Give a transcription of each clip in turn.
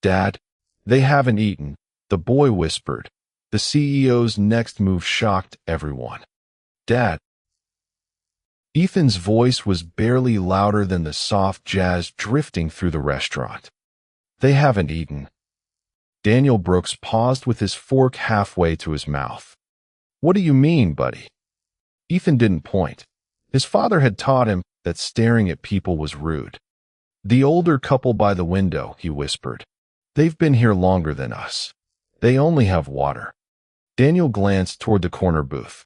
Dad, they haven't eaten, the boy whispered. The CEO's next move shocked everyone. Dad. Ethan's voice was barely louder than the soft jazz drifting through the restaurant. They haven't eaten. Daniel Brooks paused with his fork halfway to his mouth. What do you mean, buddy? Ethan didn't point. His father had taught him that staring at people was rude. The older couple by the window, he whispered. They've been here longer than us. They only have water. Daniel glanced toward the corner booth.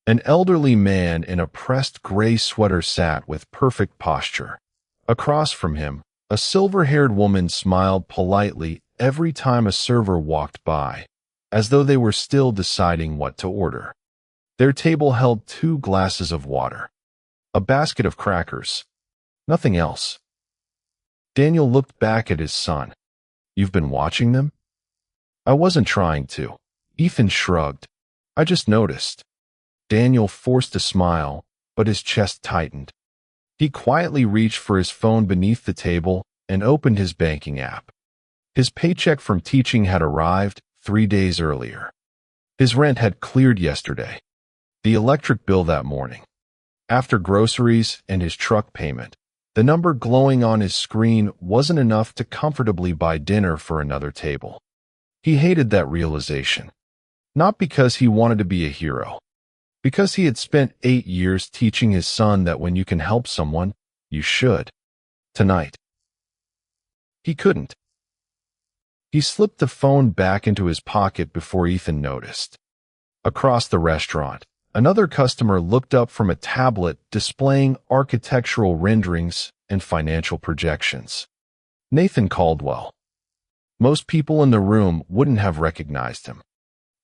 An elderly man in a pressed gray sweater sat with perfect posture. Across from him, a silver-haired woman smiled politely every time a server walked by, as though they were still deciding what to order. Their table held 2 glasses of water, a basket of crackers, nothing else. Daniel looked back at his son. You've been watching them? I wasn't trying to. Ethan shrugged. I just noticed. Daniel forced a smile, but his chest tightened. He quietly reached for his phone beneath the table and opened his banking app. His paycheck from teaching had arrived 3 days earlier. His rent had cleared yesterday. The electric bill that morning. After groceries and his truck payment, the number glowing on his screen wasn't enough to comfortably buy dinner for another table. He hated that realization. Not because he wanted to be a hero. Because he had spent 8 years teaching his son that when you can help someone, you should. Tonight. He couldn't. He slipped the phone back into his pocket before Ethan noticed. Across the restaurant, another customer looked up from a tablet displaying architectural renderings and financial projections. Nathan Caldwell. Most people in the room wouldn't have recognized him.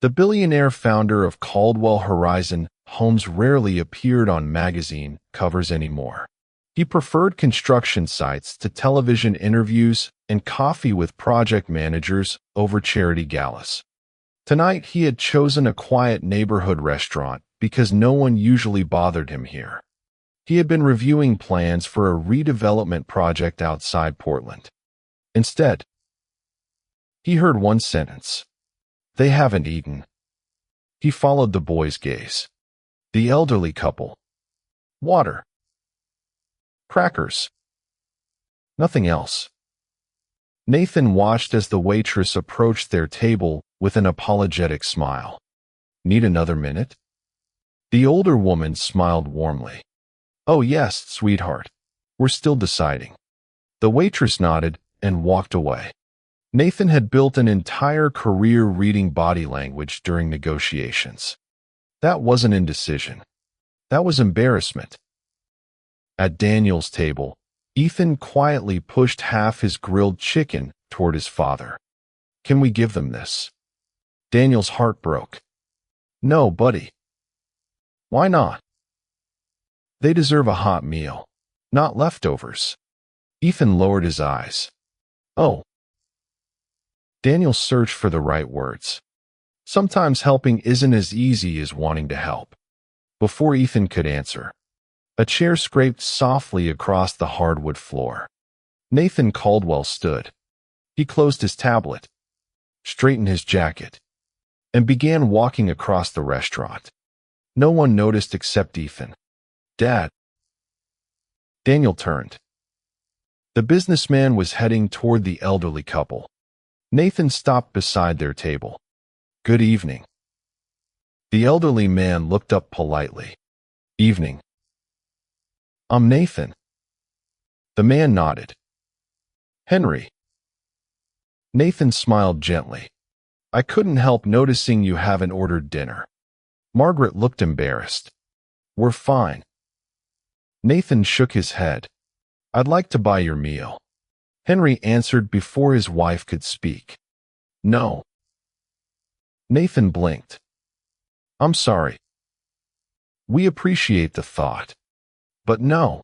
The billionaire founder of Caldwell Horizon Homes rarely appeared on magazine covers anymore. He preferred construction sites to television interviews and coffee with project managers over charity galas. Tonight, he had chosen a quiet neighborhood restaurant because no one usually bothered him here. He had been reviewing plans for a redevelopment project outside Portland. Instead, he heard one sentence. They haven't eaten. He followed the boy's gaze. The elderly couple. Water. Crackers. Nothing else. Nathan watched as the waitress approached their table with an apologetic smile. Need another minute? The older woman smiled warmly. Oh yes, sweetheart. We're still deciding. The waitress nodded and walked away. Nathan had built an entire career reading body language during negotiations. That wasn't indecision. That was embarrassment. At Daniel's table, Ethan quietly pushed half his grilled chicken toward his father. Can we give them this? Daniel's heart broke. No, buddy. Why not? They deserve a hot meal, not leftovers. Ethan lowered his eyes. Oh. Daniel searched for the right words. Sometimes helping isn't as easy as wanting to help. Before Ethan could answer, a chair scraped softly across the hardwood floor. Nathan Caldwell stood. He closed his tablet, straightened his jacket, and began walking across the restaurant. No one noticed except Ethan. Dad. Daniel turned. The businessman was heading toward the elderly couple. Nathan stopped beside their table. Good evening. The elderly man looked up politely. Evening. I'm Nathan. The man nodded. Henry. Nathan smiled gently. I couldn't help noticing you haven't ordered dinner. Margaret looked embarrassed. We're fine. Nathan shook his head. I'd like to buy your meal. Henry answered before his wife could speak. No. Nathan blinked. I'm sorry. We appreciate the thought. But no.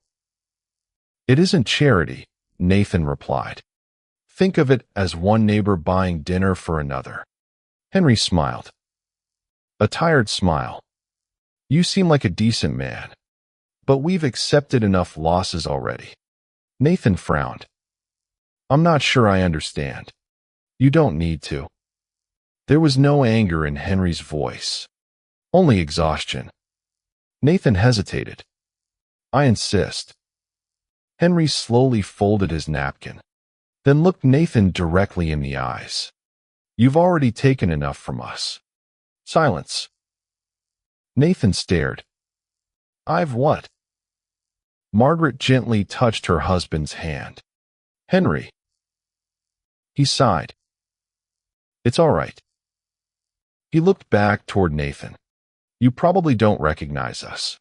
It isn't charity, Nathan replied. Think of it as one neighbor buying dinner for another. Henry smiled. A tired smile. You seem like a decent man. But we've accepted enough losses already. Nathan frowned. I'm not sure I understand. You don't need to. There was no anger in Henry's voice, only exhaustion. Nathan hesitated. I insist. Henry slowly folded his napkin, then looked Nathan directly in the eyes. You've already taken enough from us. Silence. Nathan stared. I've what? Margaret gently touched her husband's hand. Henry. He sighed. It's all right. He looked back toward Nathan. You probably don't recognize us.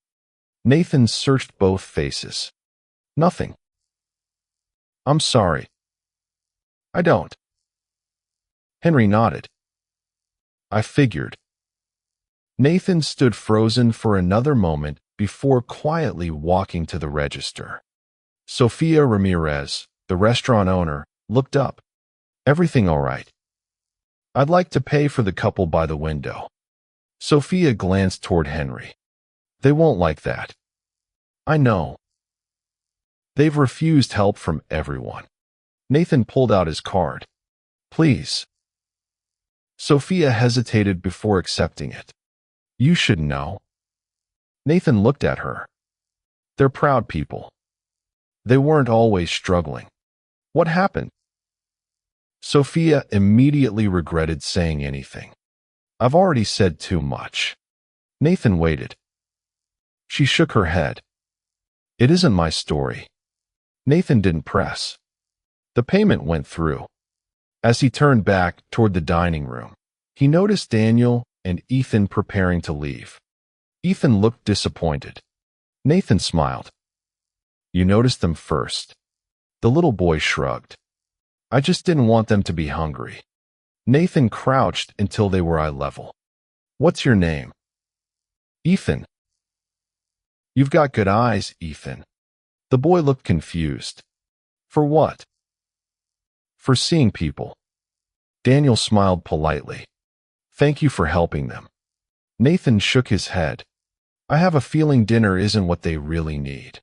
Nathan searched both faces. Nothing. I'm sorry. I don't. Henry nodded. I figured. Nathan stood frozen for another moment before quietly walking to the register. Sofia Ramirez, the restaurant owner, looked up. Everything all right? I'd like to pay for the couple by the window. Sofia glanced toward Henry. They won't like that. I know. They've refused help from everyone. Nathan pulled out his card. Please. Sofia hesitated before accepting it. You should know. Nathan looked at her. They're proud people. They weren't always struggling. What happened? Sofia immediately regretted saying anything. I've already said too much. Nathan waited. She shook her head. It isn't my story. Nathan didn't press. The payment went through. As he turned back toward the dining room, he noticed Daniel and Ethan preparing to leave. Ethan looked disappointed. Nathan smiled. You noticed them first. The little boy shrugged. I just didn't want them to be hungry. Nathan crouched until they were eye level. What's your name? Ethan. You've got good eyes, Ethan. The boy looked confused. For what? For seeing people. Daniel smiled politely. Thank you for helping them. Nathan shook his head. I have a feeling dinner isn't what they really need.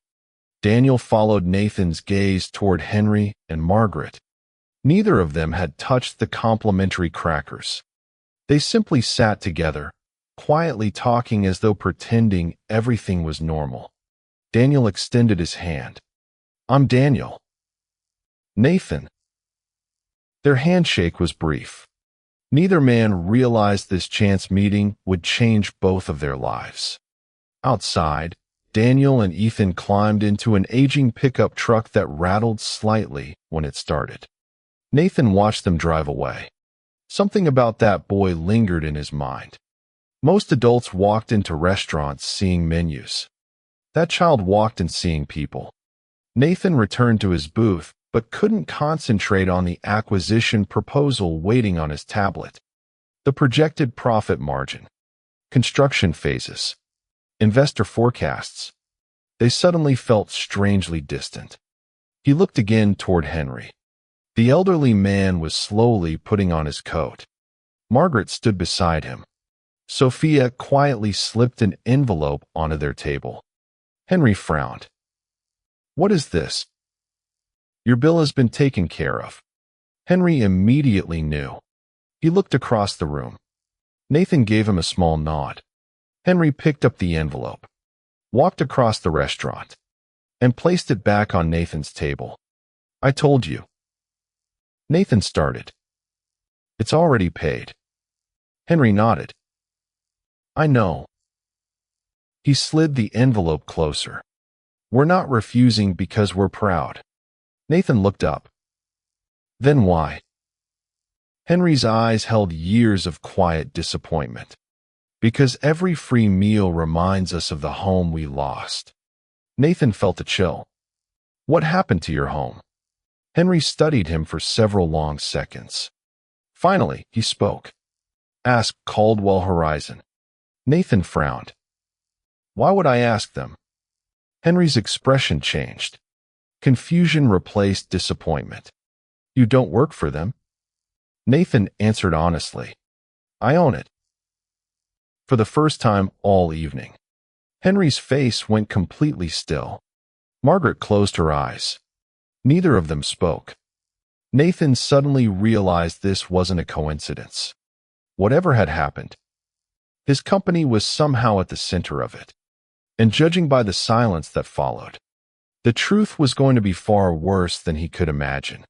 Daniel followed Nathan's gaze toward Henry and Margaret. Neither of them had touched the complimentary crackers. They simply sat together, quietly talking as though pretending everything was normal. Daniel extended his hand. I'm Daniel. Nathan. Their handshake was brief. Neither man realized this chance meeting would change both of their lives. Outside, Daniel and Ethan climbed into an aging pickup truck that rattled slightly when it started. Nathan watched them drive away. Something about that boy lingered in his mind. Most adults walked into restaurants seeing menus. That child walked in seeing people. Nathan returned to his booth, but couldn't concentrate on the acquisition proposal waiting on his tablet. The projected profit margin, construction phases, investor forecasts. They suddenly felt strangely distant. He looked again toward Henry. The elderly man was slowly putting on his coat. Margaret stood beside him. Sofia quietly slipped an envelope onto their table. Henry frowned. What is this? Your bill has been taken care of. Henry immediately knew. He looked across the room. Nathan gave him a small nod. Henry picked up the envelope, walked across the restaurant, and placed it back on Nathan's table. I told you. Nathan started. It's already paid. Henry nodded. I know. He slid the envelope closer. We're not refusing because we're proud. Nathan looked up. Then why? Henry's eyes held years of quiet disappointment. Because every free meal reminds us of the home we lost. Nathan felt a chill. What happened to your home? Henry studied him for several long seconds. Finally, he spoke. Ask Caldwell Horizon. Nathan frowned. Why would I ask them? Henry's expression changed. Confusion replaced disappointment. You don't work for them? Nathan answered honestly. I own it. For the first time all evening, Henry's face went completely still. Margaret closed her eyes. Neither of them spoke. Nathan suddenly realized this wasn't a coincidence. Whatever had happened, his company was somehow at the center of it. And judging by the silence that followed, the truth was going to be far worse than he could imagine.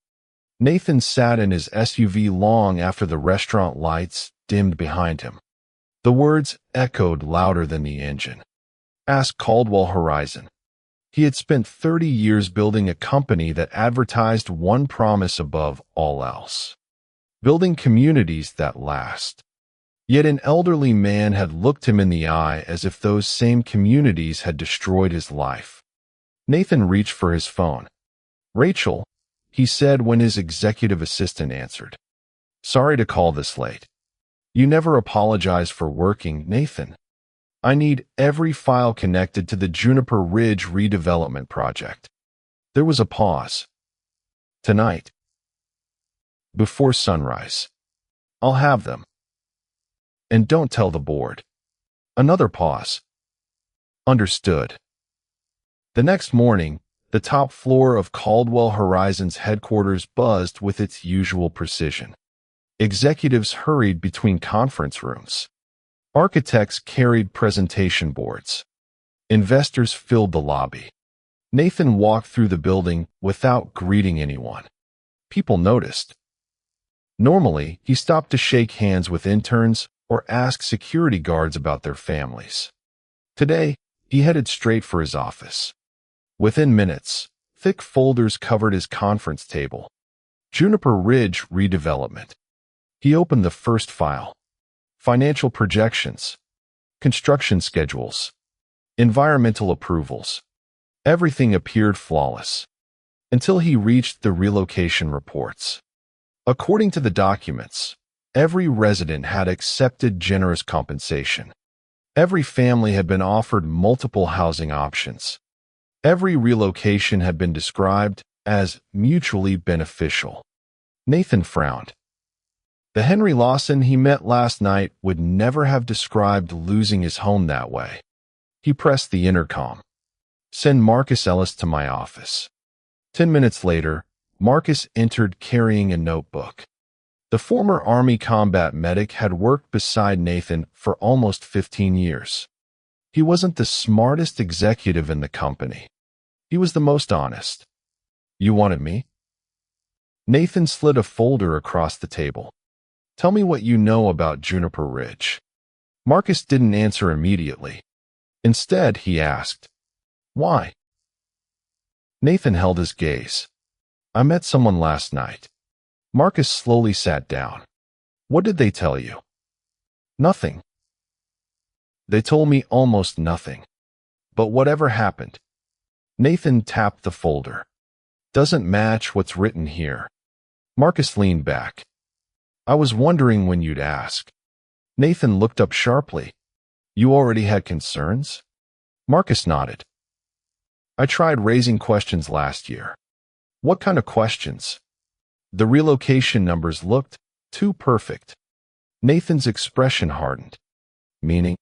Nathan sat in his SUV long after the restaurant lights dimmed behind him. The words echoed louder than the engine. Ask Caldwell Horizon. He had spent 30 years building a company that advertised one promise above all else: building communities that last. Yet an elderly man had looked him in the eye as if those same communities had destroyed his life. Nathan reached for his phone. "Rachel," he said when his executive assistant answered. "Sorry to call this late. You never apologize for working, Nathan. I need every file connected to the Juniper Ridge redevelopment project." There was a pause. "Tonight. Before sunrise. I'll have them. And don't tell the board." Another pause. "Understood." The next morning, the top floor of Caldwell Horizon's headquarters buzzed with its usual precision. Executives hurried between conference rooms. Architects carried presentation boards. Investors filled the lobby. Nathan walked through the building without greeting anyone. People noticed. Normally, he stopped to shake hands with interns or ask security guards about their families. Today, he headed straight for his office. Within minutes, thick folders covered his conference table. Juniper Ridge redevelopment. He opened the first file. Financial projections. Construction schedules. Environmental approvals. Everything appeared flawless. Until he reached the relocation reports. According to the documents, every resident had accepted generous compensation. Every family had been offered multiple housing options. Every relocation had been described as mutually beneficial. Nathan frowned. The Henry Lawson he met last night would never have described losing his home that way. He pressed the intercom. "Send Marcus Ellis to my office." 10 minutes later, Marcus entered carrying a notebook. The former Army combat medic had worked beside Nathan for almost 15 years. He wasn't the smartest executive in the company. He was the most honest. "You wanted me?" Nathan slid a folder across the table. "Tell me what you know about Juniper Ridge." Marcus didn't answer immediately. Instead, he asked, "Why?" Nathan held his gaze. "I met someone last night." Marcus slowly sat down. "What did they tell you?" "Nothing. They told me almost nothing. But whatever happened." Nathan tapped the folder. "Doesn't match what's written here." Marcus leaned back. "I was wondering when you'd ask." Nathan looked up sharply. "You already had concerns?" Marcus nodded. "I tried raising questions last year." "What kind of questions?" The relocation numbers looked too perfect. Nathan's expression hardened. "Meaning?"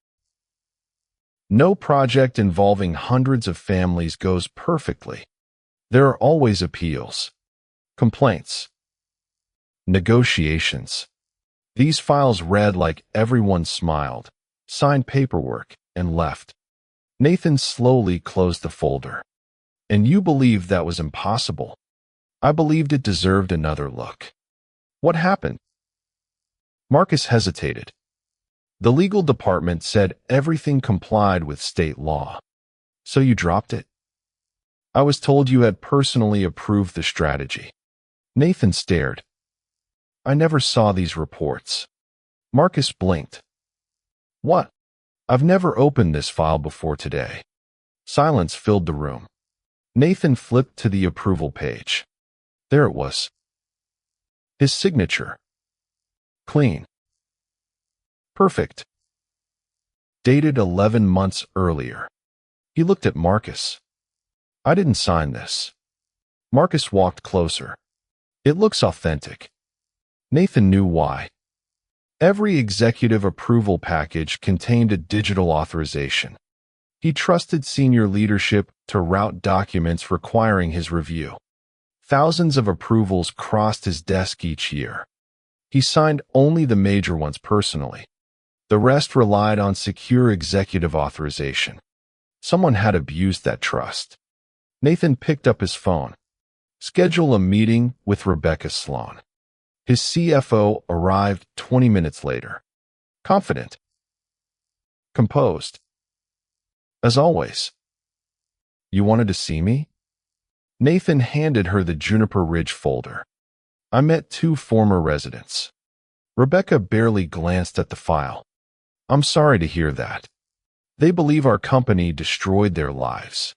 "No project involving hundreds of families goes perfectly. There are always appeals, complaints, negotiations." These files read like everyone smiled, signed paperwork, and left. Nathan slowly closed the folder. "And you believed that was impossible?" "I believed it deserved another look." "What happened?" Marcus hesitated. "The legal department said everything complied with state law." "So you dropped it?" "I was told you had personally approved the strategy." Nathan stared. "I never saw these reports." Marcus blinked. "What?" "I've never opened this file before today." Silence filled the room. Nathan flipped to the approval page. There it was. His signature. Clean. Perfect. Dated 11 months earlier. He looked at Marcus. "I didn't sign this." Marcus walked closer. "It looks authentic." Nathan knew why. Every executive approval package contained a digital authorization. He trusted senior leadership to route documents requiring his review. Thousands of approvals crossed his desk each year. He signed only the major ones personally. The rest relied on secure executive authorization. Someone had abused that trust. Nathan picked up his phone. Schedule a meeting with Rebecca Sloan. His CFO arrived 20 minutes later. Confident. Composed. As always. You wanted to see me? Nathan handed her the Juniper Ridge folder. I met 2 former residents. Rebecca barely glanced at the file. I'm sorry to hear that. They believe our company destroyed their lives.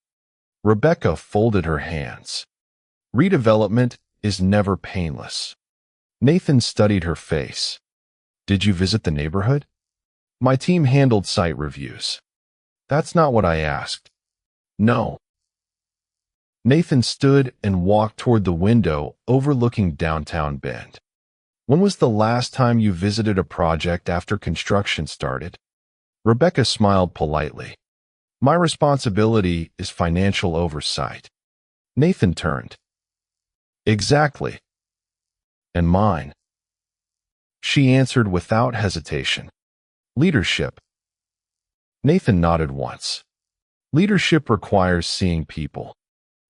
Rebecca folded her hands. Redevelopment is never painless. Nathan studied her face. Did you visit the neighborhood? My team handled site reviews. That's not what I asked. No. Nathan stood and walked toward the window overlooking downtown Bend. When was the last time you visited a project after construction started? Rebecca smiled politely. My responsibility is financial oversight. Nathan turned. Exactly. And mine. She answered without hesitation. Leadership. Nathan nodded once. Leadership requires seeing people.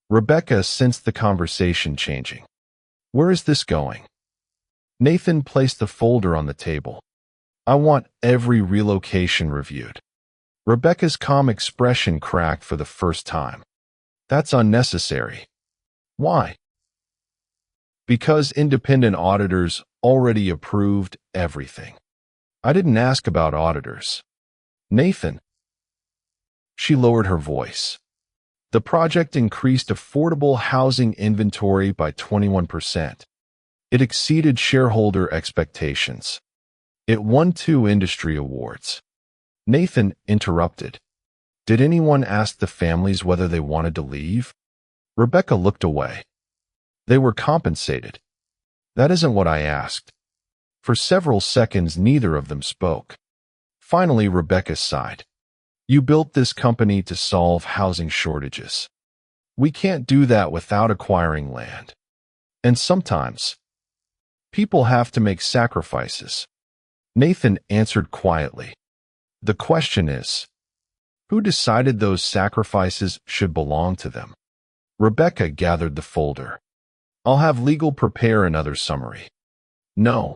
Rebecca sensed the conversation changing. Where is this going? Nathan placed the folder on the table. I want every relocation reviewed. Rebecca's calm expression cracked for the first time. That's unnecessary. Why? Because independent auditors already approved everything. I didn't ask about auditors. Nathan. She lowered her voice. The project increased affordable housing inventory by 21%. It exceeded shareholder expectations. It won 2 industry awards. Nathan interrupted. Did anyone ask the families whether they wanted to leave? Rebecca looked away. They were compensated. That isn't what I asked. For several seconds, neither of them spoke. Finally, Rebecca sighed. You built this company to solve housing shortages. We can't do that without acquiring land. And sometimes, people have to make sacrifices. Nathan answered quietly. The question is, who decided those sacrifices should belong to them? Rebecca gathered the folder. I'll have legal prepare another summary. No.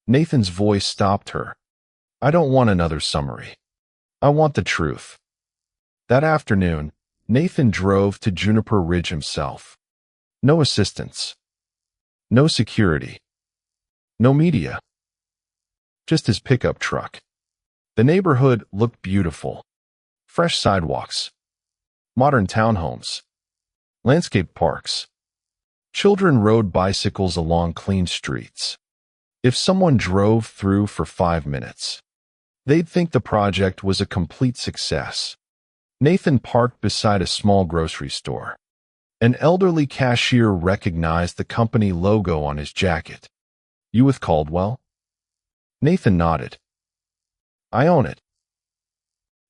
Nathan's voice stopped her. I don't want another summary. I want the truth. That afternoon, Nathan drove to Juniper Ridge himself. No assistance. No security. No media. Just his pickup truck. The neighborhood looked beautiful. Fresh sidewalks. Modern townhomes. Landscaped parks. Children rode bicycles along clean streets. If someone drove through for 5 minutes, they'd think the project was a complete success. Nathan parked beside a small grocery store. An elderly cashier recognized the company logo on his jacket. You with Caldwell? Nathan nodded. I own it.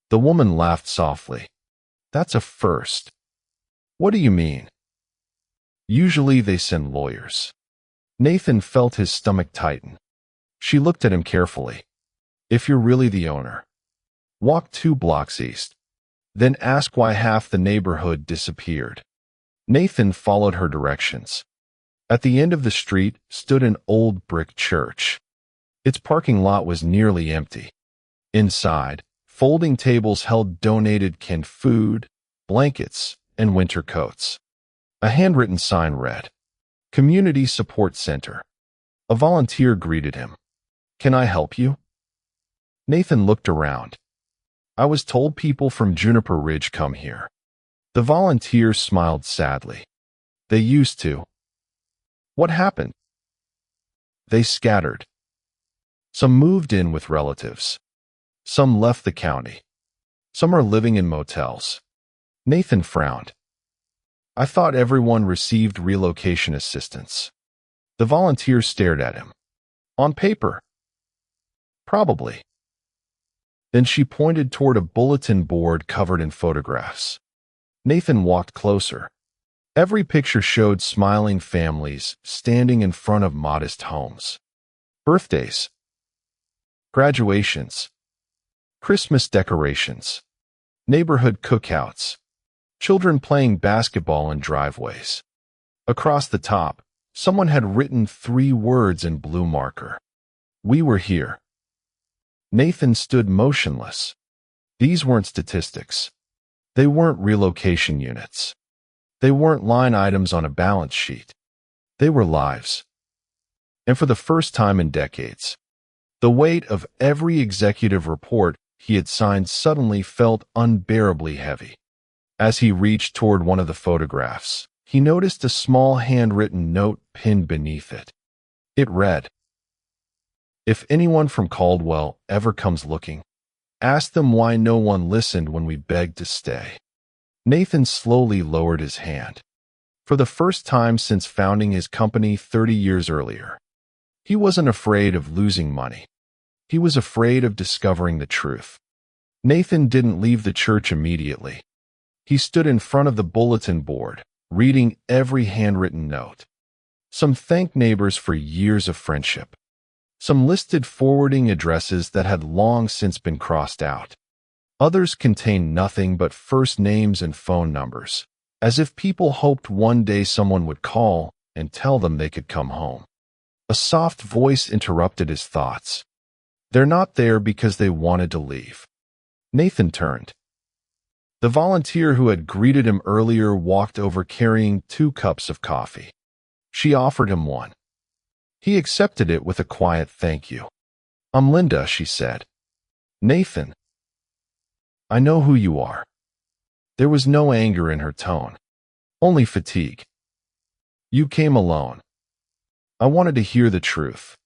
The woman laughed softly. That's a first. What do you mean? Usually they send lawyers. Nathan felt his stomach tighten. She looked at him carefully. If you're really the owner, walk 2 blocks east. Then ask why half the neighborhood disappeared. Nathan followed her directions. At the end of the street stood an old brick church. Its parking lot was nearly empty. Inside, folding tables held donated canned food, blankets, and winter coats. A handwritten sign read, Community Support Center. A volunteer greeted him. Can I help you? Nathan looked around. I was told people from Juniper Ridge come here. The volunteer smiled sadly. They used to. What happened? They scattered. Some moved in with relatives. Some left the county. Some are living in motels. Nathan frowned. I thought everyone received relocation assistance. The volunteer stared at him. On paper. Probably. Then she pointed toward a bulletin board covered in photographs. Nathan walked closer. Every picture showed smiling families standing in front of modest homes. Birthdays, graduations, Christmas decorations, neighborhood cookouts, children playing basketball in driveways. Across the top, someone had written 3 words in blue marker. We were here. Nathan stood motionless. These weren't statistics. They weren't relocation units. They weren't line items on a balance sheet. They were lives. And for the first time in decades, the weight of every executive report he had signed suddenly felt unbearably heavy. As he reached toward one of the photographs, he noticed a small handwritten note pinned beneath it. It read, "If anyone from Caldwell ever comes looking, ask them why no one listened when we begged to stay." Nathan slowly lowered his hand. For the first time since founding his company 30 years earlier, he wasn't afraid of losing money. He was afraid of discovering the truth. Nathan didn't leave the church immediately. He stood in front of the bulletin board, reading every handwritten note. Some thanked neighbors for years of friendship. Some listed forwarding addresses that had long since been crossed out. Others contained nothing but first names and phone numbers, as if people hoped one day someone would call and tell them they could come home. A soft voice interrupted his thoughts. They're not there because they wanted to leave. Nathan turned. The volunteer who had greeted him earlier walked over carrying 2 cups of coffee. She offered him one. He accepted it with a quiet thank you. "I'm Linda," she said. "Nathan. I know who you are." There was no anger in her tone, only fatigue. "You came alone. I wanted to hear the truth."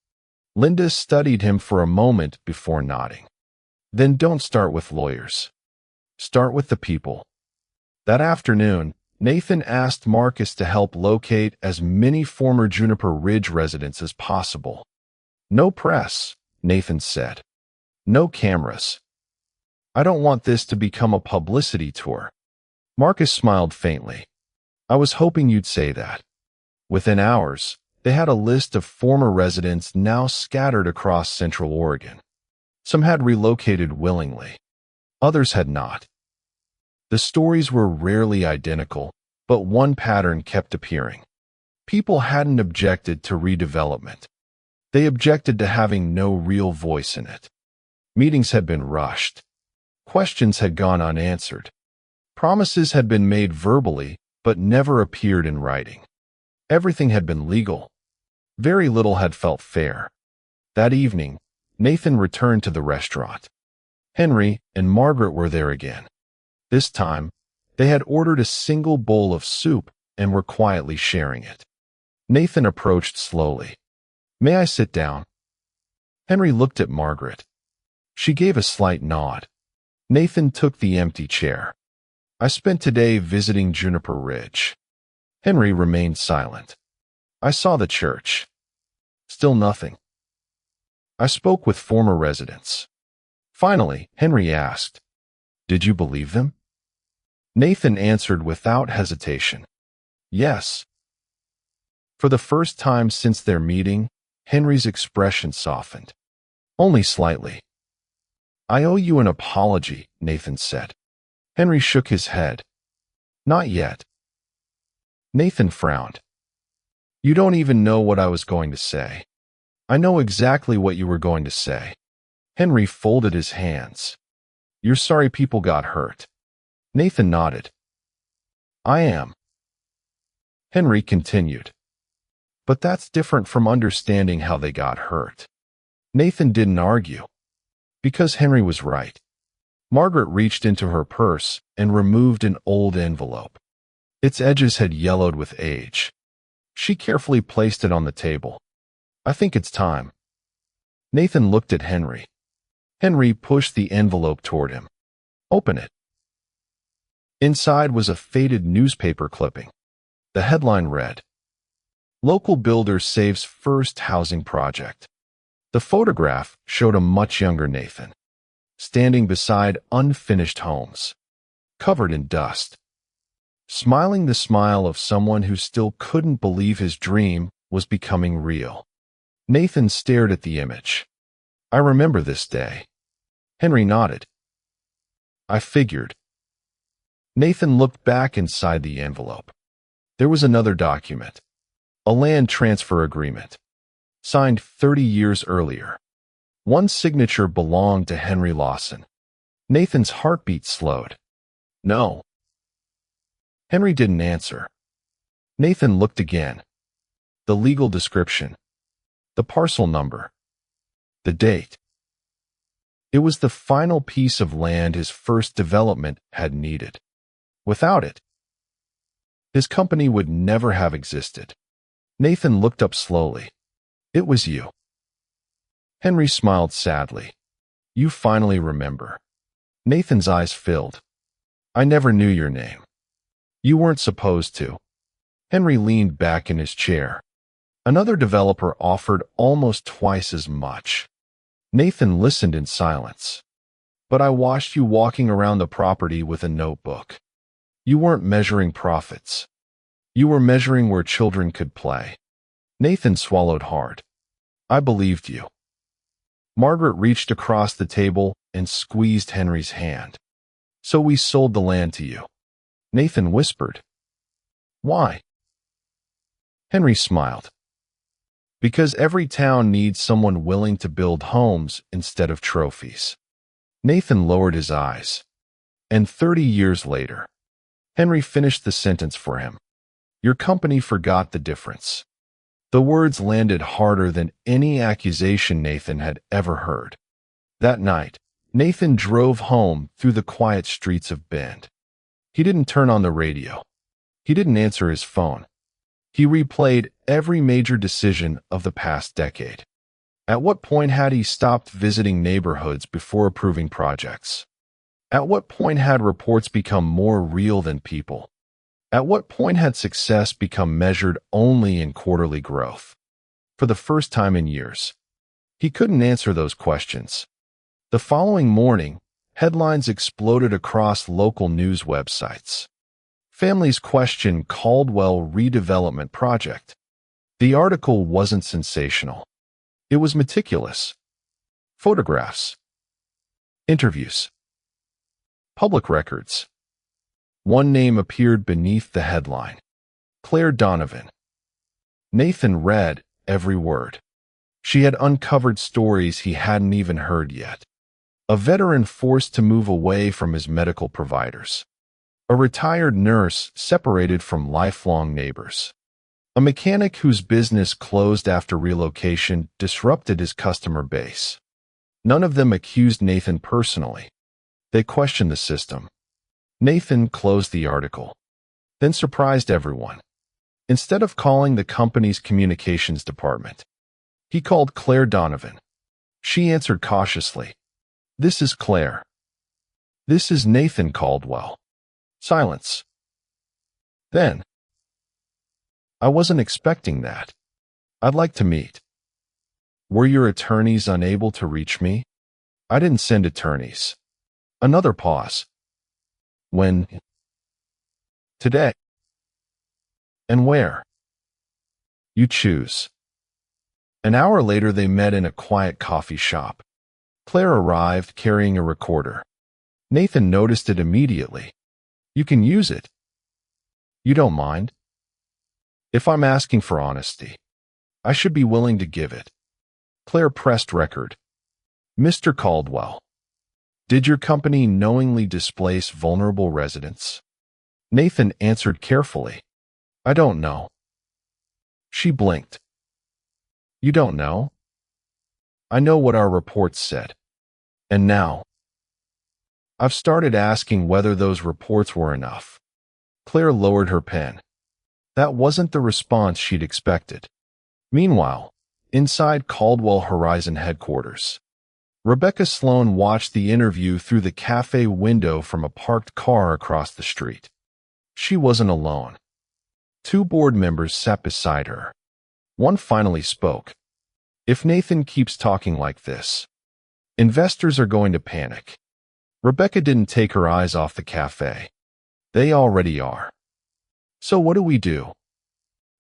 Linda studied him for a moment before nodding. "Then don't start with lawyers. Start with the people." That afternoon, Nathan asked Marcus to help locate as many former Juniper Ridge residents as possible. "No press," Nathan said. "No cameras. I don't want this to become a publicity tour." Marcus smiled faintly. "I was hoping you'd say that." Within hours, they had a list of former residents now scattered across Central Oregon. Some had relocated willingly. Others had not. The stories were rarely identical, but one pattern kept appearing. People hadn't objected to redevelopment. They objected to having no real voice in it. Meetings had been rushed. Questions had gone unanswered. Promises had been made verbally, but never appeared in writing. Everything had been legal. Very little had felt fair. That evening, Nathan returned to the restaurant. Henry and Margaret were there again. This time, they had ordered a single bowl of soup and were quietly sharing it. Nathan approached slowly. "May I sit down?" Henry looked at Margaret. She gave a slight nod. Nathan took the empty chair. "I spent today visiting Juniper Ridge." Henry remained silent. "I saw the church." Still nothing. "I spoke with former residents." Finally, Henry asked, "Did you believe them?" Nathan answered without hesitation, "Yes." For the first time since their meeting, Henry's expression softened. Only slightly. "I owe you an apology," Nathan said. Henry shook his head. "Not yet." Nathan frowned. "You don't even know what I was going to say." "I know exactly what you were going to say." Henry folded his hands. "You're sorry people got hurt." Nathan nodded. "I am." Henry continued. "But that's different from understanding how they got hurt." Nathan didn't argue. Because Henry was right. Margaret reached into her purse and removed an old envelope. Its edges had yellowed with age. She carefully placed it on the table. "I think it's time." Nathan looked at Henry. Henry pushed the envelope toward him. "Open it." Inside was a faded newspaper clipping. The headline read, "Local builder saves first housing project." The photograph showed a much younger Nathan, standing beside unfinished homes, covered in dust. smiling the smile of someone who still couldn't believe his dream was becoming real. Nathan stared at the image. I remember this day. Henry nodded. I figured. Nathan looked back inside the envelope. There was another document. A land transfer agreement. Signed 30 years earlier. One signature belonged to Henry Lawson. Nathan's heartbeat slowed. No. Henry didn't answer. Nathan looked again. The legal description. The parcel number. The date. It was the final piece of land his first development had needed. Without it, his company would never have existed. Nathan looked up slowly. It was you. Henry smiled sadly. You finally remember. Nathan's eyes filled. I never knew your name. You weren't supposed to. Henry leaned back in his chair. Another developer offered almost twice as much. Nathan listened in silence. But I watched you walking around the property with a notebook. You weren't measuring profits. You were measuring where children could play. Nathan swallowed hard. I believed you. Margaret reached across the table and squeezed Henry's hand. So we sold the land to you. Nathan whispered. Why? Henry smiled. Because every town needs someone willing to build homes instead of trophies. Nathan lowered his eyes. And 30 years later, Henry finished the sentence for him. Your company forgot the difference. The words landed harder than any accusation Nathan had ever heard. That night, Nathan drove home through the quiet streets of Bend. He didn't turn on the radio. He didn't answer his phone. He replayed every major decision of the past decade. At what point had he stopped visiting neighborhoods before approving projects? At what point had reports become more real than people? At what point had success become measured only in quarterly growth? For the first time in years, he couldn't answer those questions. The following morning, headlines exploded across local news websites. Families question Caldwell redevelopment project. The article wasn't sensational. It was meticulous. Photographs. Interviews. Public records. One name appeared beneath the headline. Claire Donovan. Nathan read every word. She had uncovered stories he hadn't even heard yet. A veteran forced to move away from his medical providers. A retired nurse separated from lifelong neighbors. A mechanic whose business closed after relocation disrupted his customer base. None of them accused Nathan personally. They questioned the system. Nathan closed the article, then surprised everyone. Instead of calling the company's communications department, he called Claire Donovan. She answered cautiously. This is Claire. This is Nathan Caldwell. Silence. Then, I wasn't expecting that. I'd like to meet. Were your attorneys unable to reach me? I didn't send attorneys. Another pause. When? Today. And where? You choose. An hour later, they met in a quiet coffee shop. Claire arrived carrying a recorder. Nathan noticed it immediately. You can use it. You don't mind? If I'm asking for honesty, I should be willing to give it. Claire pressed record. Mr. Caldwell, did your company knowingly displace vulnerable residents? Nathan answered carefully. I don't know. She blinked. You don't know? I know what our reports said. And now, I've started asking whether those reports were enough. Claire lowered her pen. That wasn't the response she'd expected. Meanwhile, inside Caldwell Horizon headquarters, Rebecca Sloan watched the interview through the cafe window from a parked car across the street. She wasn't alone. Two board members sat beside her. One finally spoke. If Nathan keeps talking like this, investors are going to panic. Rebecca didn't take her eyes off the cafe. They already are. So what do we do?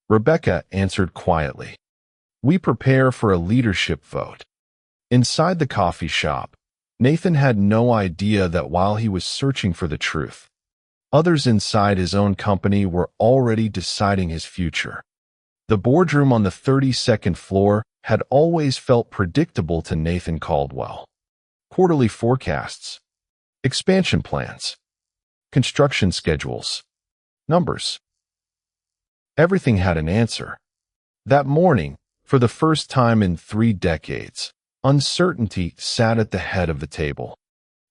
Rebecca answered quietly. We prepare for a leadership vote. Inside the coffee shop, Nathan had no idea that while he was searching for the truth, others inside his own company were already deciding his future. The boardroom on the 32nd floor had always felt predictable to Nathan Caldwell. Quarterly forecasts, expansion plans, construction schedules, numbers. Everything had an answer. That morning, for the first time in 3 decades, uncertainty sat at the head of the table.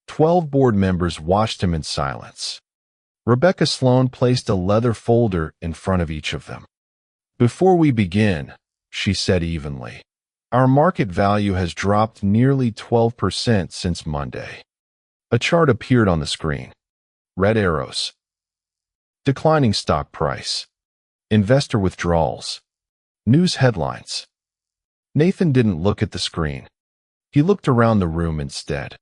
12 board members watched him in silence. Rebecca Sloan placed a leather folder in front of each of them. Before we begin, she said evenly, our market value has dropped nearly 12% since Monday. A chart appeared on the screen. Red arrows. Declining stock price. Investor withdrawals. News headlines. Nathan didn't look at the screen. He looked around the room instead.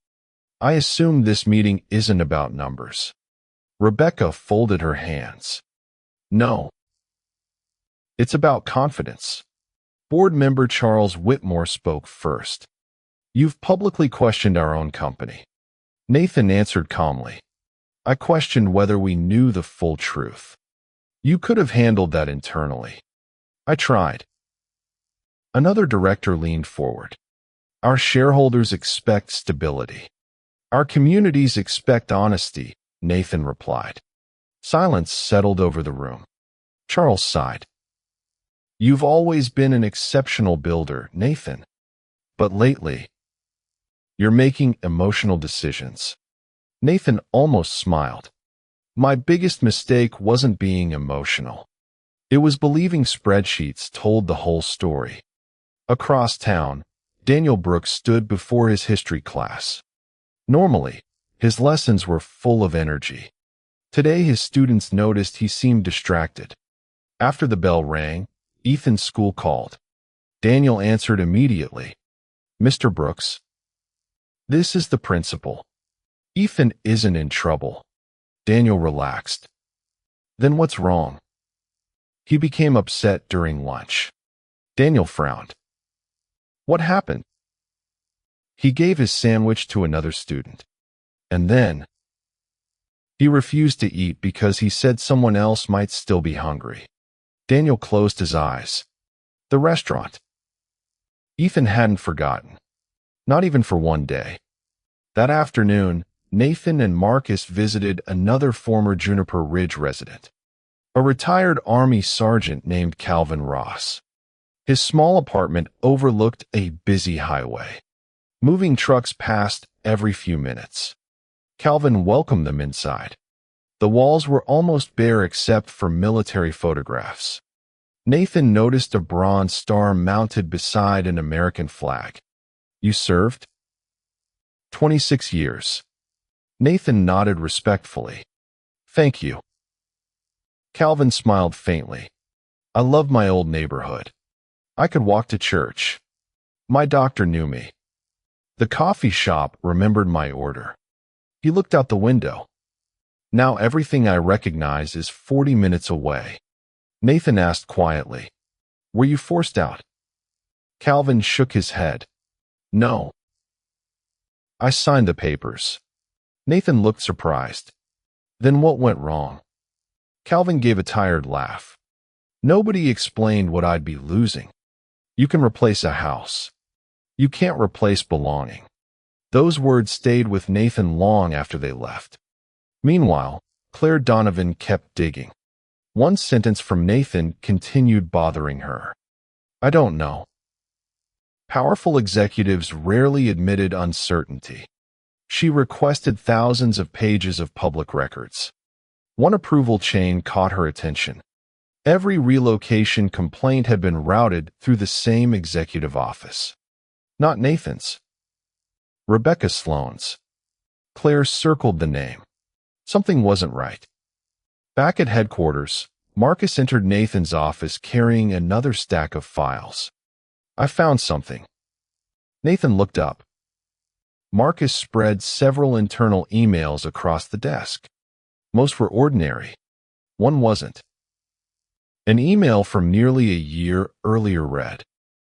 I assume this meeting isn't about numbers. Rebecca folded her hands. No. It's about confidence. Board member Charles Whitmore spoke first. You've publicly questioned our own company. Nathan answered calmly. I questioned whether we knew the full truth. You could have handled that internally. I tried. Another director leaned forward. Our shareholders expect stability. Our communities expect honesty, Nathan replied. Silence settled over the room. Charles sighed. You've always been an exceptional builder, Nathan. But lately, you're making emotional decisions. Nathan almost smiled. My biggest mistake wasn't being emotional. It was believing spreadsheets told the whole story. Across town, Daniel Brooks stood before his history class. Normally, his lessons were full of energy. Today, his students noticed he seemed distracted. After the bell rang, Ethan's school called. Daniel answered immediately. Mr. Brooks. This is the principal. Ethan isn't in trouble. Daniel relaxed. Then what's wrong? He became upset during lunch. Daniel frowned. What happened? He gave his sandwich to another student. And then, he refused to eat because he said someone else might still be hungry. Daniel closed his eyes. The restaurant. Ethan hadn't forgotten. Not even for one day. That afternoon, Nathan and Marcus visited another former Juniper Ridge resident, a retired Army sergeant named Calvin Ross. His small apartment overlooked a busy highway. Moving trucks passed every few minutes. Calvin welcomed them inside. The walls were almost bare except for military photographs. Nathan noticed a bronze star mounted beside an American flag. You served? 26 years. Nathan nodded respectfully. Thank you. Calvin smiled faintly. I love my old neighborhood. I could walk to church. My doctor knew me. The coffee shop remembered my order. He looked out the window. Now everything I recognize is 40 minutes away. Nathan asked quietly. Were you forced out? Calvin shook his head. No. I signed the papers. Nathan looked surprised. Then what went wrong? Calvin gave a tired laugh. Nobody explained what I'd be losing. You can replace a house. You can't replace belonging. Those words stayed with Nathan long after they left. Meanwhile, Claire Donovan kept digging. One sentence from Nathan continued bothering her. I don't know. Powerful executives rarely admitted uncertainty. She requested thousands of pages of public records. One approval chain caught her attention. Every relocation complaint had been routed through the same executive office. Not Nathan's. Rebecca Sloan's. Claire circled the name. Something wasn't right. Back at headquarters, Marcus entered Nathan's office carrying another stack of files. I found something. Nathan looked up. Marcus spread several internal emails across the desk. Most were ordinary. One wasn't. An email from nearly a year earlier read,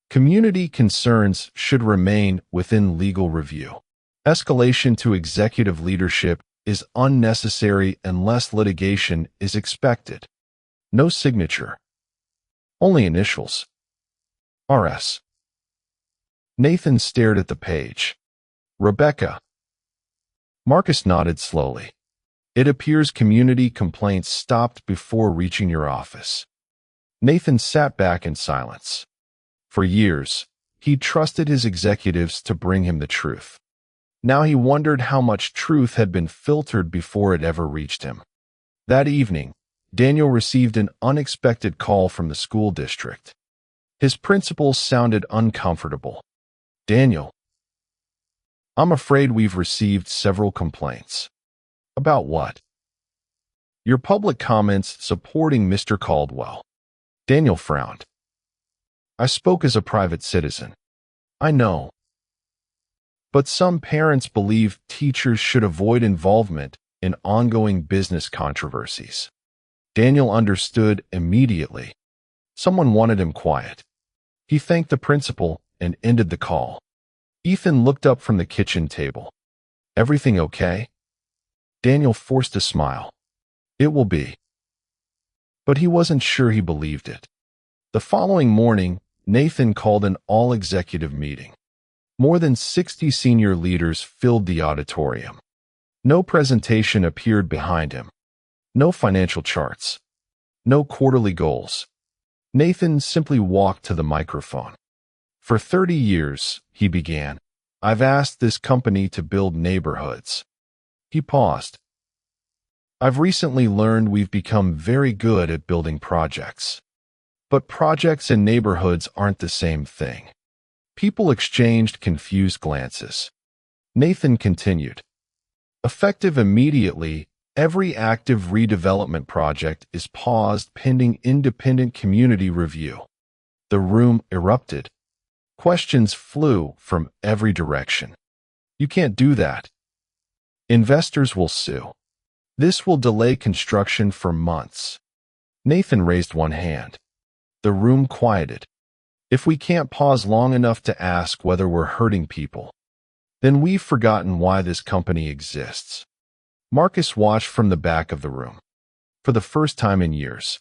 "Community concerns should remain within legal review. Escalation to executive leadership is unnecessary unless litigation is expected. No signature. Only initials. RS." Nathan stared at the page. "Rebecca." Marcus nodded slowly. "It appears community complaints stopped before reaching your office." Nathan sat back in silence. For years, he trusted his executives to bring him the truth. Now he wondered how much truth had been filtered before it ever reached him. That evening, Daniel received an unexpected call from the school district. His principal sounded uncomfortable. "Daniel, I'm afraid we've received several complaints." "About what?" "Your public comments supporting Mr. Caldwell." Daniel frowned. "I spoke as a private citizen." "I know. But some parents believe teachers should avoid involvement in ongoing business controversies." Daniel understood immediately. Someone wanted him quiet. He thanked the principal and ended the call. Ethan looked up from the kitchen table. "Everything okay?" Daniel forced a smile. "It will be." But he wasn't sure he believed it. The following morning, Nathan called an all-executive meeting. More than 60 senior leaders filled the auditorium. No presentation appeared behind him. No financial charts. No quarterly goals. Nathan simply walked to the microphone. "For 30 years, he began, I've asked this company to build neighborhoods." He paused. "I've recently learned we've become very good at building projects. But projects and neighborhoods aren't the same thing." People exchanged confused glances. Nathan continued, "Effective immediately, every active redevelopment project is paused pending independent community review." The room erupted. Questions flew from every direction. "You can't do that. Investors will sue. This will delay construction for months." Nathan raised one hand. The room quieted. "If we can't pause long enough to ask whether we're hurting people, then we've forgotten why this company exists." Marcus watched from the back of the room. For the first time in years,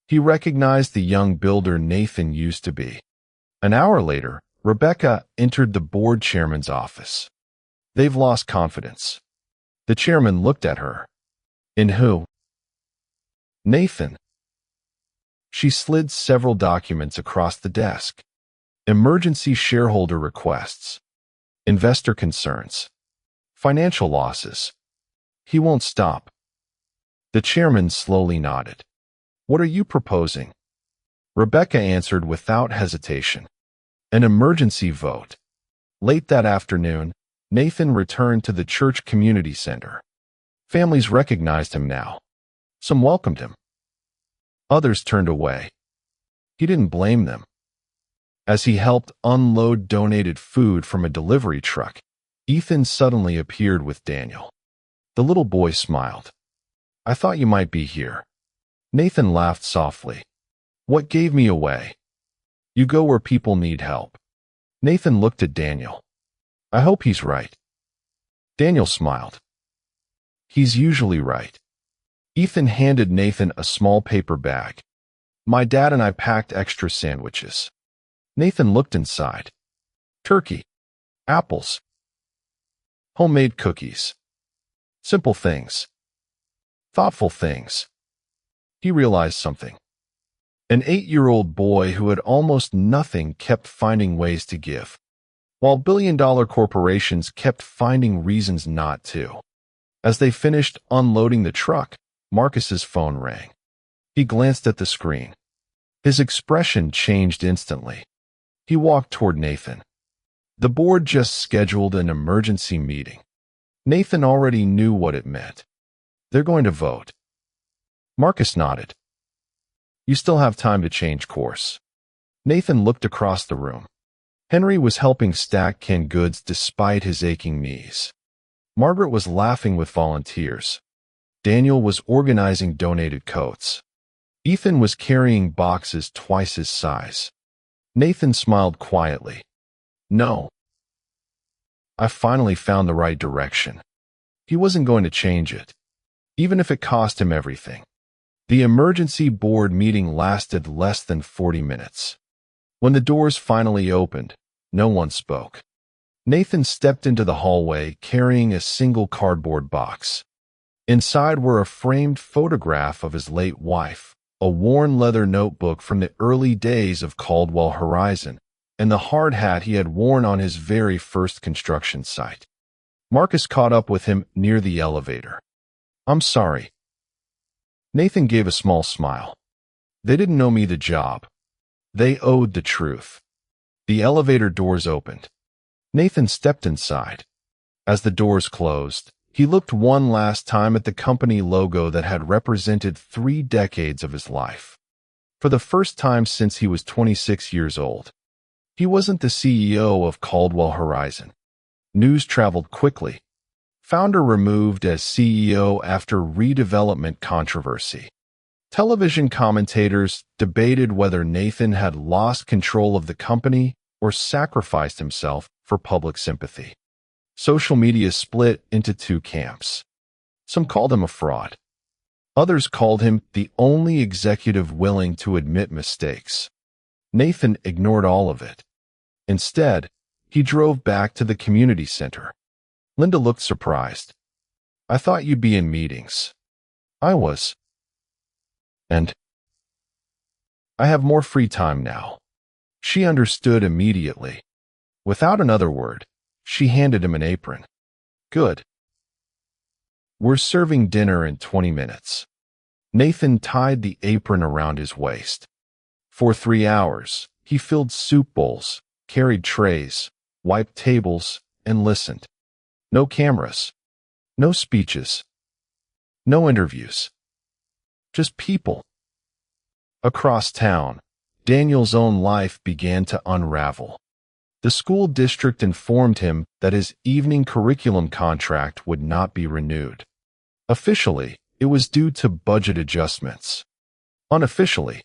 he recognized the young builder Nathan used to be. An hour later, Rebecca entered the board chairman's office. "They've lost confidence." The chairman looked at her. "In who?" "Nathan." She slid several documents across the desk. Emergency shareholder requests. Investor concerns. Financial losses. He won't stop. The chairman slowly nodded. "What are you proposing?" Rebecca answered without hesitation. "An emergency vote." Late that afternoon, Nathan returned to the church community center. Families recognized him now. Some welcomed him. Others turned away. He didn't blame them. As he helped unload donated food from a delivery truck, Ethan suddenly appeared with Daniel. The little boy smiled. "I thought you might be here." Nathan laughed softly. "What gave me away?" "You go where people need help." Nathan looked at Daniel. "I hope he's right." Daniel smiled. "He's usually right." Ethan handed Nathan a small paper bag. "My dad and I packed extra sandwiches." Nathan looked inside. Turkey. Apples. Homemade cookies. Simple things. Thoughtful things. He realized something. An 8-year-old boy who had almost nothing kept finding ways to give, while billion-dollar corporations kept finding reasons not to. As they finished unloading the truck, Marcus's phone rang. He glanced at the screen. His expression changed instantly. He walked toward Nathan. The board just scheduled an emergency meeting. Nathan already knew what it meant. They're going to vote. Marcus nodded. "You still have time to change course." Nathan looked across the room. Henry was helping stack canned goods despite his aching knees. Margaret was laughing with volunteers. Daniel was organizing donated coats. Ethan was carrying boxes twice his size. Nathan smiled quietly. No. I finally found the right direction. He wasn't going to change it, even if it cost him everything. The emergency board meeting lasted less than 40 minutes. When the doors finally opened, no one spoke. Nathan stepped into the hallway carrying a single cardboard box. Inside were a framed photograph of his late wife, a worn leather notebook from the early days of Caldwell Horizon, and the hard hat he had worn on his very first construction site. Marcus caught up with him near the elevator. I'm sorry. Nathan gave a small smile. They didn't know me the job. They owed the truth. The elevator doors opened. Nathan stepped inside. As the doors closed, he looked one last time at the company logo that had represented 3 decades of his life. For the first time since he was 26 years old. He wasn't the CEO of Caldwell Horizon. News traveled quickly. Founder removed as CEO after redevelopment controversy. Television commentators debated whether Nathan had lost control of the company or sacrificed himself for public sympathy. Social media split into 2 camps. Some called him a fraud. Others called him the only executive willing to admit mistakes. Nathan ignored all of it. Instead, he drove back to the community center. Linda looked surprised. I thought you'd be in meetings. I was. And I have more free time now. She understood immediately. Without another word, she handed him an apron. Good. We're serving dinner in 20 minutes. Nathan tied the apron around his waist. For 3 hours, he filled soup bowls, carried trays, wiped tables, and listened. No cameras. No speeches. No interviews. Just people. Across town, Daniel's own life began to unravel. The school district informed him that his evening curriculum contract would not be renewed. Officially, it was due to budget adjustments. Unofficially,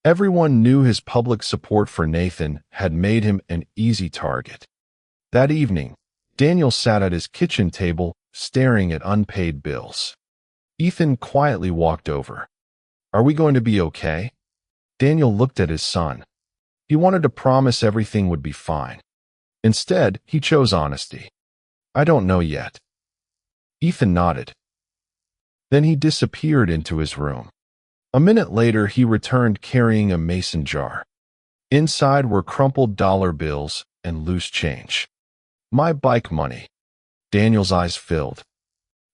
everyone knew his public support for Nathan had made him an easy target. That evening, Daniel sat at his kitchen table, staring at unpaid bills. Ethan quietly walked over. Are we going to be okay? Daniel looked at his son. He wanted to promise everything would be fine. Instead, he chose honesty. I don't know yet. Ethan nodded. Then he disappeared into his room. A minute later, he returned carrying a mason jar. Inside were crumpled dollar bills and loose change. My bike money. Daniel's eyes filled.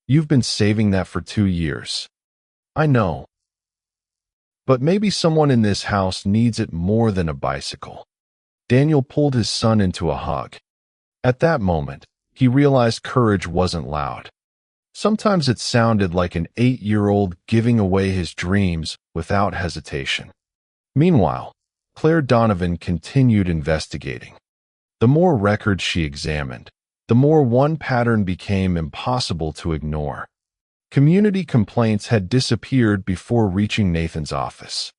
You've been saving that for 2 years. I know. But maybe someone in this house needs it more than a bicycle. Daniel pulled his son into a hug. At that moment, he realized courage wasn't loud. Sometimes it sounded like an 8-year-old giving away his dreams without hesitation. Meanwhile, Claire Donovan continued investigating. The more records she examined, the more one pattern became impossible to ignore. Community complaints had disappeared before reaching Nathan's office.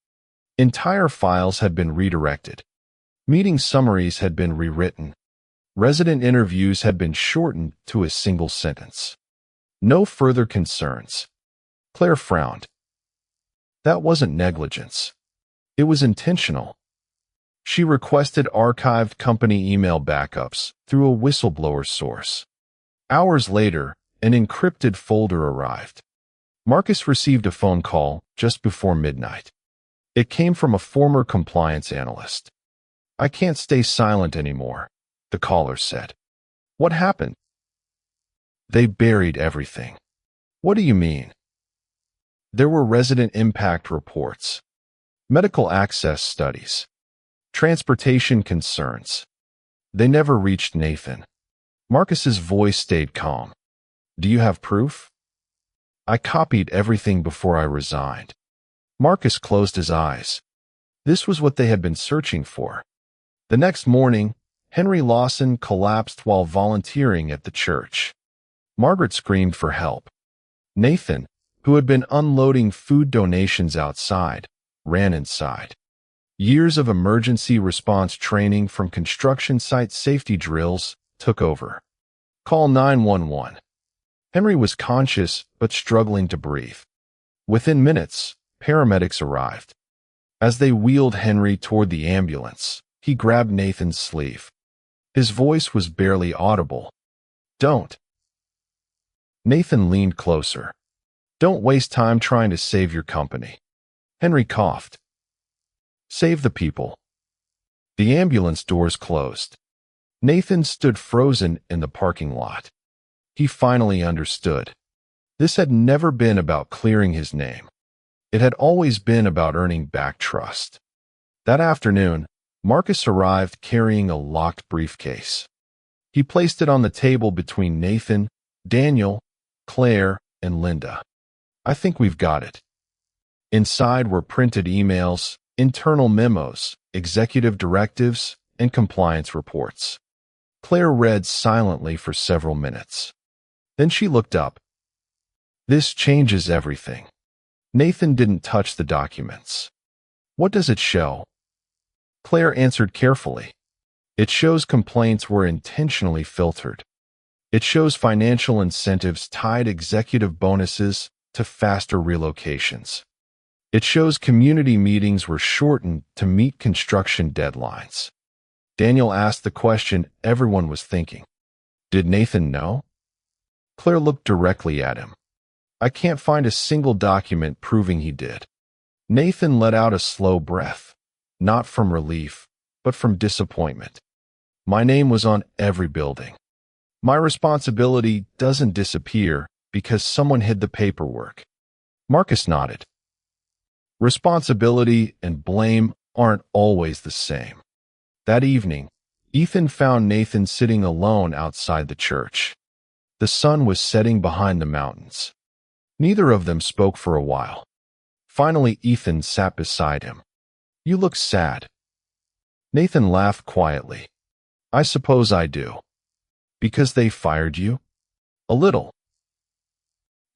Entire files had been redirected. Meeting summaries had been rewritten. Resident interviews had been shortened to a single sentence. No further concerns. Claire frowned. That wasn't negligence. It was intentional. She requested archived company email backups through a whistleblower source. Hours later, an encrypted folder arrived. Marcus received a phone call just before midnight. It came from a former compliance analyst. I can't stay silent anymore, the caller said. What happened? They buried everything. What do you mean? There were resident impact reports, medical access studies, transportation concerns. They never reached Nathan. Marcus's voice stayed calm. Do you have proof? I copied everything before I resigned. Marcus closed his eyes. This was what they had been searching for. The next morning, Henry Lawson collapsed while volunteering at the church. Margaret screamed for help. Nathan, who had been unloading food donations outside, ran inside. Years of emergency response training from construction site safety drills took over. Call 911. Henry was conscious but struggling to breathe. Within minutes, paramedics arrived. As they wheeled Henry toward the ambulance, he grabbed Nathan's sleeve. His voice was barely audible. "Don't." Nathan leaned closer. "Don't waste time trying to save your company." Henry coughed. "Save the people." The ambulance doors closed. Nathan stood frozen in the parking lot. He finally understood. This had never been about clearing his name. It had always been about earning back trust. That afternoon, Marcus arrived carrying a locked briefcase. He placed it on the table between Nathan, Daniel, Claire, and Linda. "I think we've got it." Inside were printed emails, internal memos, executive directives, and compliance reports. Claire read silently for several minutes. Then she looked up. "This changes everything." Nathan didn't touch the documents. "What does it show?" Claire answered carefully. "It shows complaints were intentionally filtered. It shows financial incentives tied executive bonuses to faster relocations. It shows community meetings were shortened to meet construction deadlines." Daniel asked the question everyone was thinking. Did Nathan know? Claire looked directly at him. "I can't find a single document proving he did." Nathan let out a slow breath, not from relief, but from disappointment. "My name was on every building. My responsibility doesn't disappear because someone hid the paperwork." Marcus nodded. Responsibility and blame aren't always the same. That evening, Ethan found Nathan sitting alone outside the church. The sun was setting behind the mountains. Neither of them spoke for a while. Finally, Ethan sat beside him. "You look sad." Nathan laughed quietly. "I suppose I do." "Because they fired you?" "A little."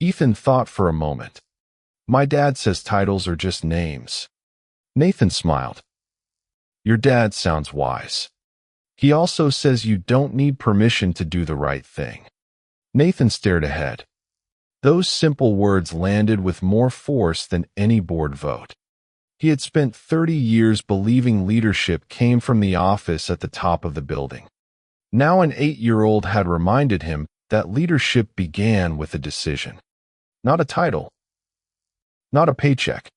Ethan thought for a moment. "My dad says titles are just names." Nathan smiled. "Your dad sounds wise. He also says you don't need permission to do the right thing." Nathan stared ahead. Those simple words landed with more force than any board vote. He had spent 30 years believing leadership came from the office at the top of the building. Now an 8-year-old had reminded him that leadership began with a decision. Not a title. Not a paycheck.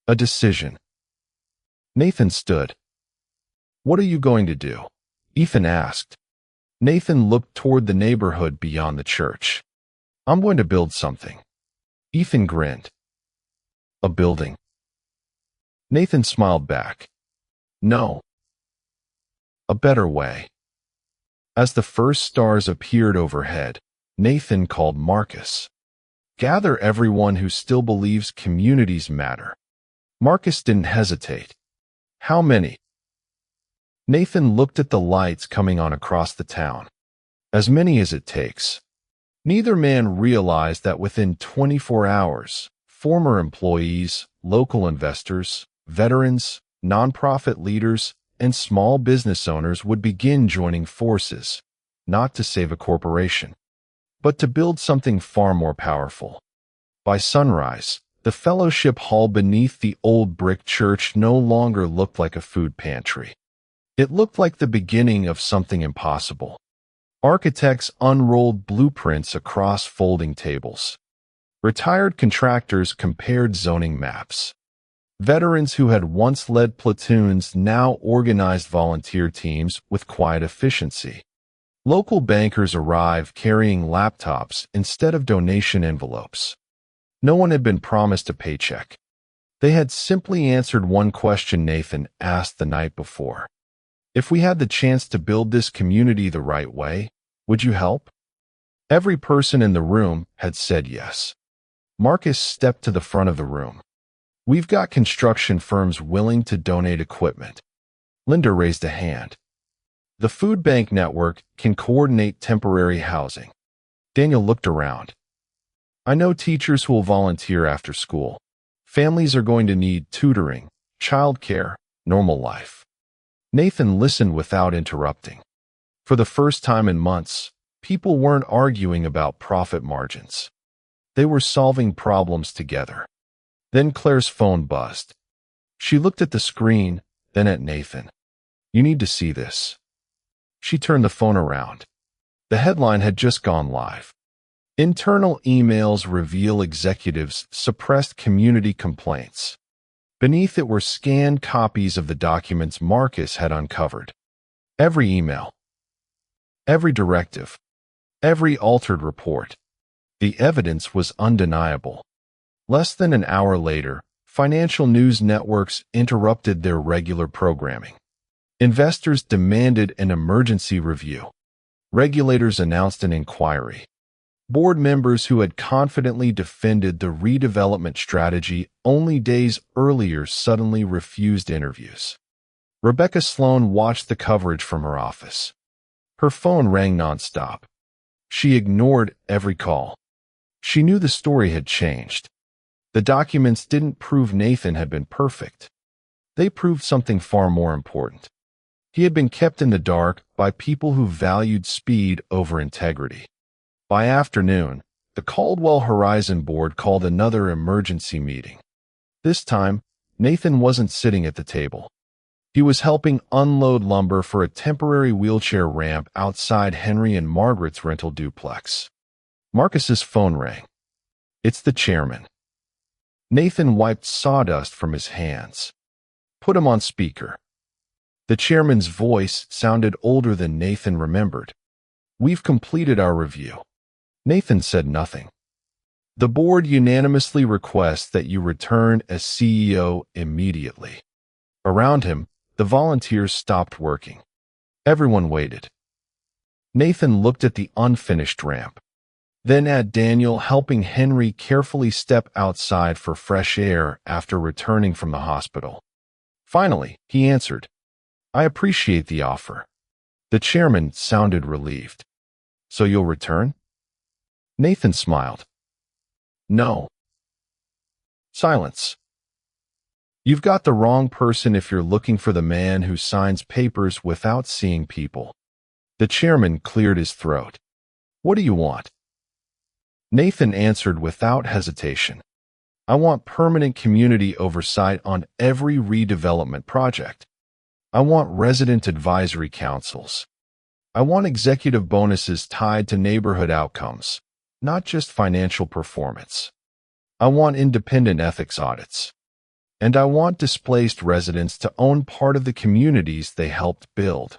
A decision. Nathan stood. "What are you going to do?" Ethan asked. Nathan looked toward the neighborhood beyond the church. "I'm going to build something." Ethan grinned. "A building?" Nathan smiled back. "No. A better way." As the first stars appeared overhead, Nathan called Marcus. "Gather everyone who still believes communities matter." Marcus didn't hesitate. "How many?" Nathan looked at the lights coming on across the town. "As many as it takes." Neither man realized that within 24 hours, former employees, local investors, veterans, nonprofit leaders, and small business owners would begin joining forces, not to save a corporation, but to build something far more powerful. By sunrise, the fellowship hall beneath the old brick church no longer looked like a food pantry. It looked like the beginning of something impossible. Architects unrolled blueprints across folding tables. Retired contractors compared zoning maps. Veterans who had once led platoons now organized volunteer teams with quiet efficiency. Local bankers arrived carrying laptops instead of donation envelopes. No one had been promised a paycheck. They had simply answered one question Nathan asked the night before. If we had the chance to build this community the right way, would you help? Every person in the room had said yes. Marcus stepped to the front of the room. We've got construction firms willing to donate equipment. Linda raised a hand. The food bank network can coordinate temporary housing. Daniel looked around. I know teachers who will volunteer after school. Families are going to need tutoring, childcare, normal life. Nathan listened without interrupting. For the first time in months, people weren't arguing about profit margins. They were solving problems together. Then Claire's phone buzzed. She looked at the screen, then at Nathan. You need to see this. She turned the phone around. The headline had just gone live. Internal emails reveal executives suppressed community complaints. Beneath it were scanned copies of the documents Marcus had uncovered. Every email, every directive, every altered report. The evidence was undeniable. Less than an hour later, financial news networks interrupted their regular programming. Investors demanded an emergency review. Regulators announced an inquiry. Board members who had confidently defended the redevelopment strategy only days earlier suddenly refused interviews. Rebecca Sloan watched the coverage from her office. Her phone rang nonstop. She ignored every call. She knew the story had changed. The documents didn't prove Nathan had been perfect. They proved something far more important. He had been kept in the dark by people who valued speed over integrity. By afternoon, the Caldwell Horizon board called another emergency meeting. This time, Nathan wasn't sitting at the table. He was helping unload lumber for a temporary wheelchair ramp outside Henry and Margaret's rental duplex. Marcus's phone rang. It's the chairman. Nathan wiped sawdust from his hands. Put him on speaker. The chairman's voice sounded older than Nathan remembered. We've completed our review. Nathan said nothing. The board unanimously requests that you return as CEO immediately. Around him, the volunteers stopped working. Everyone waited. Nathan looked at the unfinished ramp, then at Daniel helping Henry carefully step outside for fresh air after returning from the hospital. Finally, he answered, I appreciate the offer. The chairman sounded relieved. So you'll return? Nathan smiled. No. Silence. You've got the wrong person if you're looking for the man who signs papers without seeing people. The chairman cleared his throat. What do you want? Nathan answered without hesitation. I want permanent community oversight on every redevelopment project. I want resident advisory councils. I want executive bonuses tied to neighborhood outcomes, not just financial performance. I want independent ethics audits. And I want displaced residents to own part of the communities they helped build.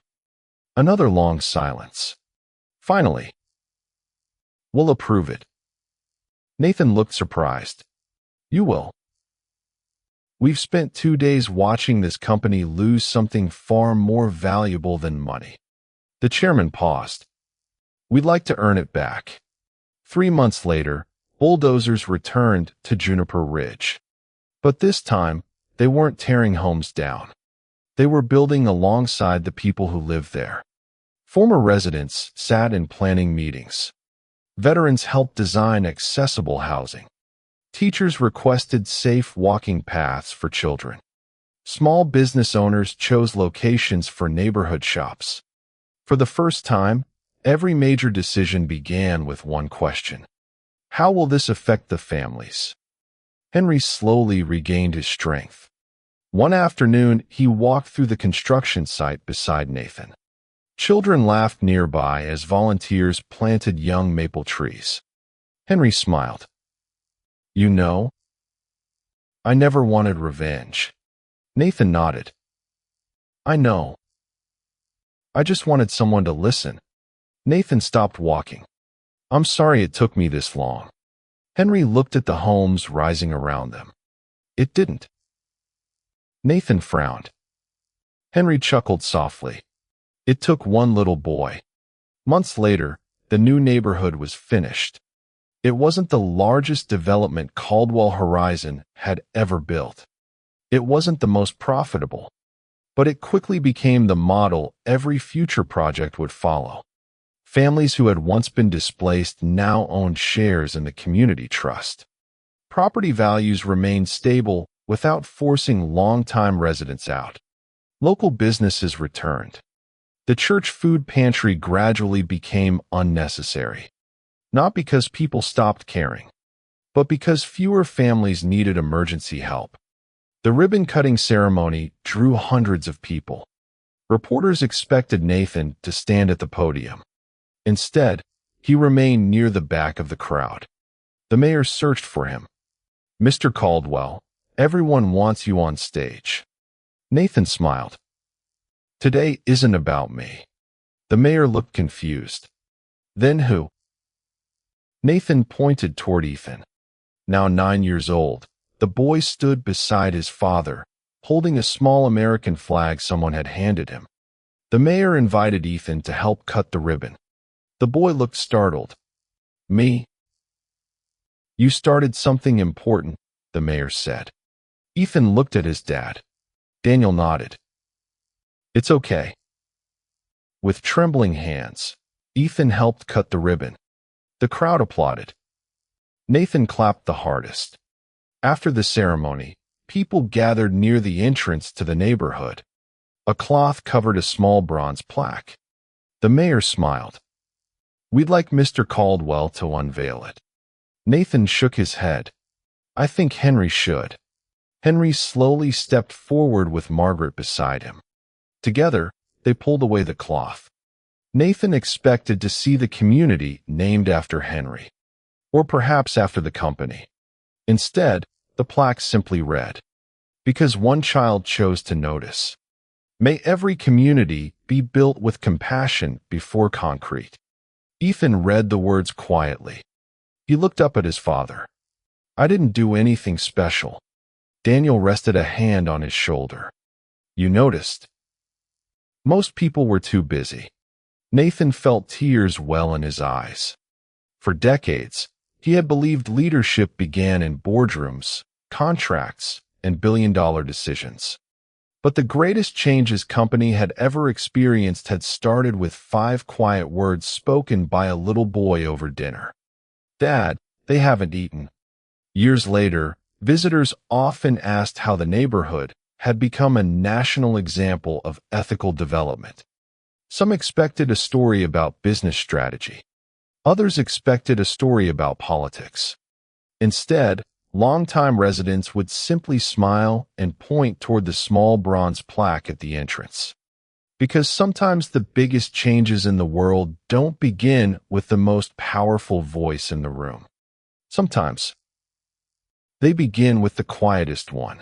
Another long silence. Finally, we'll approve it. Nathan looked surprised. You will. We've spent 2 days watching this company lose something far more valuable than money. The chairman paused. We'd like to earn it back. 3 months later, bulldozers returned to Juniper Ridge. But this time, they weren't tearing homes down. They were building alongside the people who lived there. Former residents sat in planning meetings. Veterans helped design accessible housing. Teachers requested safe walking paths for children. Small business owners chose locations for neighborhood shops. For the first time, every major decision began with one question. How will this affect the families? Henry slowly regained his strength. One afternoon, he walked through the construction site beside Nathan. Children laughed nearby as volunteers planted young maple trees. Henry smiled. You know, I never wanted revenge. Nathan nodded. I know. I just wanted someone to listen. Nathan stopped walking. I'm sorry it took me this long. Henry looked at the homes rising around them. It didn't. Nathan frowned. Henry chuckled softly. It took one little boy. Months later, the new neighborhood was finished. It wasn't the largest development Caldwell Horizon had ever built. It wasn't the most profitable, but it quickly became the model every future project would follow. Families who had once been displaced now owned shares in the community trust. Property values remained stable without forcing long-time residents out. Local businesses returned. The church food pantry gradually became unnecessary, not because people stopped caring, but because fewer families needed emergency help. The ribbon-cutting ceremony drew hundreds of people. Reporters expected Nathan to stand at the podium. Instead, he remained near the back of the crowd. The mayor searched for him. "Mr. Caldwell, everyone wants you on stage." Nathan smiled. "Today isn't about me." The mayor looked confused. "Then who?" Nathan pointed toward Ethan. Now 9 years old, the boy stood beside his father, holding a small American flag someone had handed him. The mayor invited Ethan to help cut the ribbon. The boy looked startled. "Me?" "You started something important," the mayor said. Ethan looked at his dad. Daniel nodded. "It's okay." With trembling hands, Ethan helped cut the ribbon. The crowd applauded. Nathan clapped the hardest. After the ceremony, people gathered near the entrance to the neighborhood. A cloth covered a small bronze plaque. The mayor smiled. "We'd like Mr. Caldwell to unveil it." Nathan shook his head. "I think Henry should." Henry slowly stepped forward with Margaret beside him. Together, they pulled away the cloth. Nathan expected to see the community named after Henry, or perhaps after the company. Instead, the plaque simply read, "Because one child chose to notice. May every community be built with compassion before concrete." Ethan read the words quietly. He looked up at his father. "I didn't do anything special." Daniel rested a hand on his shoulder. "You noticed." Most people were too busy. Nathan felt tears well in his eyes. For decades, he had believed leadership began in boardrooms, contracts, and billion-dollar decisions. But the greatest change his company had ever experienced had started with 5 quiet words spoken by a little boy over dinner. "Dad, they haven't eaten." Years later, visitors often asked how the neighborhood had become a national example of ethical development. Some expected a story about business strategy. Others expected a story about politics. Instead, longtime residents would simply smile and point toward the small bronze plaque at the entrance. Because sometimes the biggest changes in the world don't begin with the most powerful voice in the room. Sometimes they begin with the quietest one.